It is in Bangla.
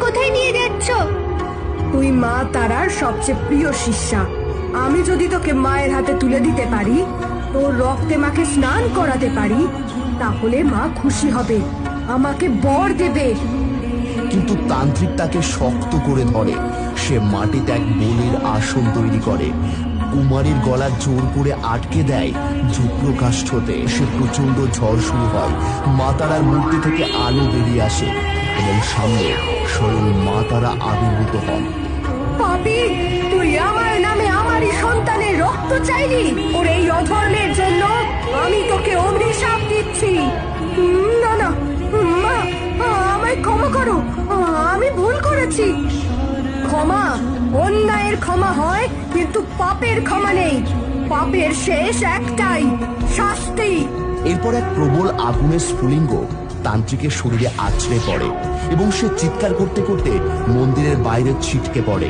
কোথায় নিয়ে যাচ্ছ? তুই মা তারার সবচেয়ে প্রিয় শিষ্যা। আমি যদি তোকে মায়ের হাতে তুলে দিতে পারি, তোর রক্তে মাকে স্নান করাতে পারি, তাহলে মা খুশি হবে, আমাকে বর দেবে। কিন্তু তান্ত্রিক তাকে শক্ত করে ধরে। সে মাটিতে এক বলির আসন তৈরি করে, কুমারীর গলা জোর করে আটকে দেয়। যুগ্রকাষ্ঠতে সে প্রচন্ড ঝড় শুরু হয়। মা তারার মূর্তি থেকে আলো বেরিয়ে আসে এবং সামনে স্বয়ং মা তারা আবির্ভূত হন। পাপী, তুই আমার নামে আমারই সন্তানের রক্ত চাইলি। ওর এই অধর্মের জন্য আমি তোকে অভিশাপ দিচ্ছি। না না মা, আমায় ক্ষমা করো, আমি ভুল করেছি। ক্ষমা, অন্যায়ের ক্ষমা হয়, কিন্তু পাপের ক্ষমা নেই। পাপের শেষ একটাই, শাস্তি। এরপর এক প্রবল আগুনের স্ফুলিঙ্গ তান্ত্রিকের শরীরে আছড়ে পড়ে এবং সে চিৎকার করতে করতে মন্দিরের বাইরে ছিটকে পড়ে।